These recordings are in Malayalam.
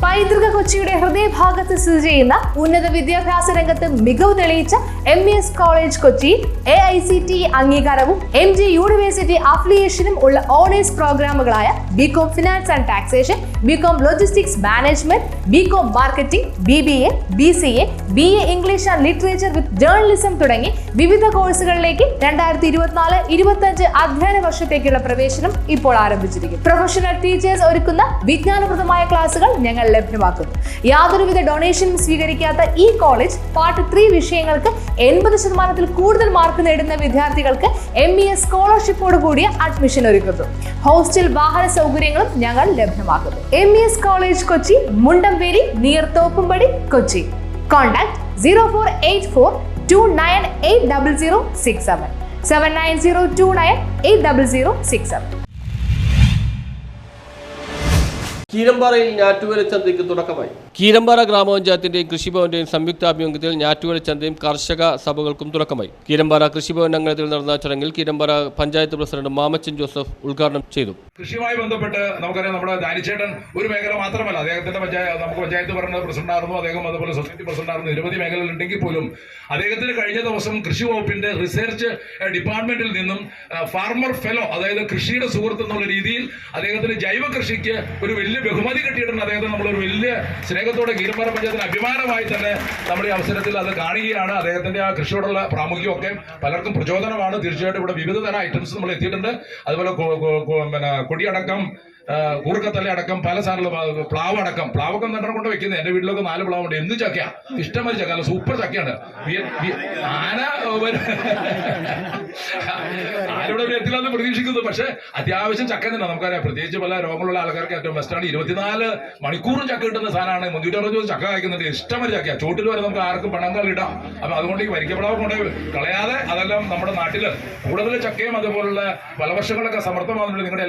പൈതൃക കൊച്ചിയുടെ ഹൃദയഭാഗത്ത് സ്ഥിതി ചെയ്യുന്ന ഉന്നത വിദ്യാഭ്യാസ രംഗത്ത് മികവ് തെളിയിച്ച MES കോളേജ് കൊച്ചി AICTE അംഗീകാരവും MG യൂണിവേഴ്സിറ്റി അഫിലിയേഷനും ഉള്ള ഓണേഴ്സ് പ്രോഗ്രാമുകളായ BCom finance and taxation, BCom logistics management, BCom marketing, BBA, BCA, BA English and literature with journalism തുടങ്ങി വിവിധ കോഴ്സുകളിലേക്ക് 2024-25 അധ്യയന വർഷത്തേക്കുള്ള പ്രവേശനം ഇപ്പോൾ ആരംഭിച്ചിരിക്കുന്നു. പ്രൊഫഷണൽ ടീച്ചേഴ്സ് ഒരുക്കുന്ന വിജ്ഞാനപ്രദമായ ക്ലാസുകൾ ഞങ്ങൾ ലഭ്യമാക്കുന്നു. യാതൊരുവിധ ഡൊണേഷനും സ്വീകരിക്കാത്ത ഈ കോളേജ് പാർട്ട് 3 വിഷയങ്ങൾക്ക് 80% കൂടുതൽ മാർക്ക് നേടുന്ന വിദ്യാർത്ഥികൾക്ക് MES സ്കോളർഷിപ്പോട് കൂടിയ അഡ്മിഷൻ ഒരുക്കുന്നു. ഹോസ്റ്റൽ വാഹന സൗകര്യങ്ങളും ഞങ്ങൾ ലഭ്യമാക്കുന്നു. MES college Kochi, Mundamveli, near Thoppumpady, Kochi. Contact 0484298067 7902980067. കീരമ്പാറയിൽ ഞാറ്റുവേല ചന്തയ്ക്ക് തുടക്കമായി. കീരമ്പാറ ഗ്രാമപഞ്ചായത്തിന്റെയും കൃഷിഭവന്റെയും സംയുക്താഭിമുഖ്യത്തിൽ ഞാറ്റുവേല ചന്തയും കർഷക സഭകൾക്കും തുടക്കമായി. കീരമ്പാറ കൃഷിഭവൻ അങ്കണത്തിൽ നടന്ന ചടങ്ങിൽ കീരമ്പാറ പഞ്ചായത്ത് പ്രസിഡന്റ് മാമച്ചൻ ജോസഫ് ഉദ്ഘാടനം ചെയ്തു. കൃഷിയുമായി ബന്ധപ്പെട്ട് നമുക്കറിയാം, നമ്മുടെ ദാനിച്ചേട്ടൻ ഒരു മേഖല മാത്രമല്ല, അദ്ദേഹത്തിന്റെ നമുക്ക് പഞ്ചായത്ത് ഭരണ പ്രസിഡന്റായിരുന്നു, അദ്ദേഹം അതുപോലെ സൊസൈറ്റി പ്രസിഡന്റായിരുന്നു. നിരവധി മേഖലകൾ ഉണ്ടെങ്കിൽ പോലും അദ്ദേഹത്തിന് കഴിഞ്ഞ ദിവസം കൃഷി വകുപ്പിന്റെ റിസർച്ച് ഡിപ്പാർട്ട്മെന്റിൽ നിന്നും ഫാർമർ ഫെലോ, അതായത് കൃഷിയുടെ സുഹൃത്ത് എന്നുള്ള രീതിയിൽ അദ്ദേഹത്തിന് ജൈവ കൃഷിക്ക് ഒരു വലിയ ബഹുമതി കിട്ടിയിട്ടുണ്ട്. അദ്ദേഹത്തിന് നമ്മളൊരു വലിയ സ്നേഹത്തോടെ കീരമ്പാറ പഞ്ചായത്തിന് അഭിമാനമായി തന്നെ നമ്മുടെ അവസരത്തിൽ അത് കാണുകയാണ്. അദ്ദേഹത്തിന്റെ ആ കൃഷിയോടുള്ള പ്രാമുഖ്യമൊക്കെ പലർക്കും പ്രചോദനമാണ്. തീർച്ചയായിട്ടും ഇവിടെ വിവിധ തരം ഐറ്റംസ് നമ്മൾ എത്തിയിട്ടുണ്ട്. അതുപോലെ കൊടിയടക്കം, കൂർക്കത്തല അടക്കം, പല സാധനങ്ങളും, പ്ലാവ് അടക്കം. പ്ലാവൊക്കെ നട്ടം കൊണ്ട് വെക്കുന്നത്. എന്റെ വീട്ടിലൊക്കെ 4 പ്ലാവുണ്ട്. എന്ത് ചക്കയാ, ഇഷ്ടംമാതിരി ചക്ക, സൂപ്പർ ചക്കയാണ്. ആരോടെ എത്തില്ലാന്ന് പ്രതീക്ഷിക്കുന്നു. പക്ഷെ അത്യാവശ്യം ചക്ക തന്നെ നമുക്കറിയാം. പ്രത്യേകിച്ച് പല രോഗങ്ങളുള്ള ആൾക്കാർക്ക് ഏറ്റവും ബെസ്റ്റാണ്. 24 മണിക്കൂറും ചക്ക കിട്ടുന്ന സാധനമാണ്. 360 ചക്ക കഴിക്കുന്നുണ്ട്. ഇഷ്ടംമാതിരി ചക്കയാ. ചോട്ടിൽ വരെ നമുക്ക് ആർക്കും പണങ്ങൾ ഇടാം. അപ്പൊ അതുകൊണ്ട് ഈ വരിക്കപ്ലാവ് കൊണ്ട് കളയാതെ അതെല്ലാം നമ്മുടെ നാട്ടില് കൂടുതൽ ചക്കയും അതുപോലുള്ള ഫലവർഷങ്ങളൊക്കെ സമർത്ഥമാകുന്നുണ്ട്. നിങ്ങളുടെ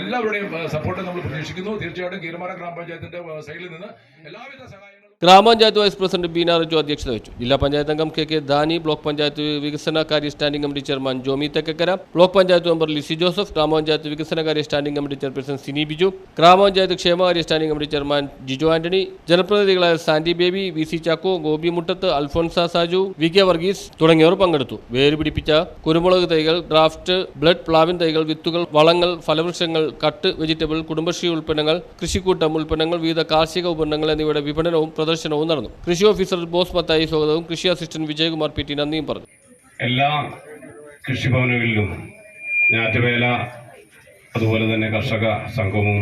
എല്ലാവരുടെയും സപ്പോർട്ട് നമ്മൾ പ്രതീക്ഷിക്കുന്നു. തീർച്ചയായിട്ടും കീരമ്പാറ ഗ്രാമപഞ്ചായത്തിന്റെ സൈഡിൽ നിന്ന് എല്ലാവിധ സഹായങ്ങളും. ഗ്രാമപഞ്ചായത്ത് വൈസ് പ്രസിഡന്റ് ബീന റജു അധ്യക്ഷത വഹിച്ചു. ജില്ലാ പഞ്ചായത്ത് അംഗം KK ദാനി, ബ്ലോക്ക് പഞ്ചായത്ത് വികസനകാര്യ standing committee chairman Jomy Thekkekara, block panchayat member Lissy Joseph, grama panchayat വികസനകാര്യ standing committee chairperson Sini Biju, grama panchayat ക്ഷേമകാര്യ standing committee chairman Jijo Antony, ജനപ്രതിനിധികളായ സാൻഡി ബേബി, VC ചാക്കോ, ഗോപി മുട്ടത്ത്, അൽഫോൻസ സാജു, VK വർഗീസ് തുടങ്ങിയവർ പങ്കെടുത്തു. വേര് പിടിപ്പിച്ച കുരുമുളക് തൈകൾ, ഡ്രാഫ്റ്റ്, ബ്ലഡ് പ്ലാവിൻ തൈകൾ, വിത്തുകൾ, വളങ്ങൾ, ഫലവൃക്ഷങ്ങൾ, കട്ട് വെജിറ്റബിൾ, കുടുംബശ്രീ ഉൽപ്പന്നങ്ങൾ, കൃഷിക്കൂട്ടം ഉൽപ്പന്നങ്ങൾ, വിവിധ കാർഷിക ഉപകരണങ്ങൾ എന്നിവയുടെ വിപണനവും പ്രദർശനവും നടന്നു. കൃഷി ഓഫീസർ ബോസ് മത്തായി സ്വാഗതവും കൃഷി അസിസ്റ്റന്റ് വിജയകുമാർ PT നന്ദിയും പറഞ്ഞു. എല്ലാ കൃഷിഭവനുകളിലും ഞാറ്റുവേല അതുപോലെ തന്നെ കർഷക സംഘവും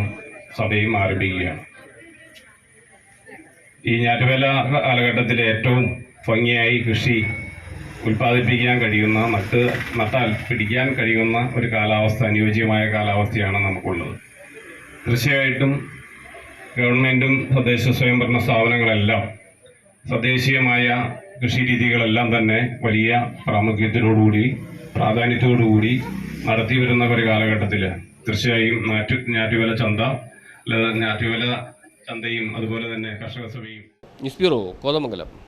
സഭയും ആരംഭിക്കുകയാണ്. ഈ ഞാറ്റുവേല കാലഘട്ടത്തിൽ ഏറ്റവും ഭംഗിയായി കൃഷി ഉൽപ്പാദിപ്പിക്കാൻ കഴിയുന്ന, നട്ടാൽ പിടിക്കാൻ കഴിയുന്ന ഒരു കാലാവസ്ഥ, അനുയോജ്യമായ കാലാവസ്ഥയാണ് നമുക്കുള്ളത്. തീർച്ചയായിട്ടും ഗവൺമെൻറ്റും തദ്ദേശ സ്വയംഭരണ സ്ഥാപനങ്ങളെല്ലാം തദ്ദേശീയമായ കൃഷി രീതികളെല്ലാം തന്നെ വലിയ പ്രാധാന്യത്തോടുകൂടി നടത്തി വരുന്ന ഒരു കാലഘട്ടത്തിൽ തീർച്ചയായും ഞാറ്റുവേല ചന്തയും അതുപോലെ തന്നെ കർഷക സഭയും. News bureau, Kothamangalam.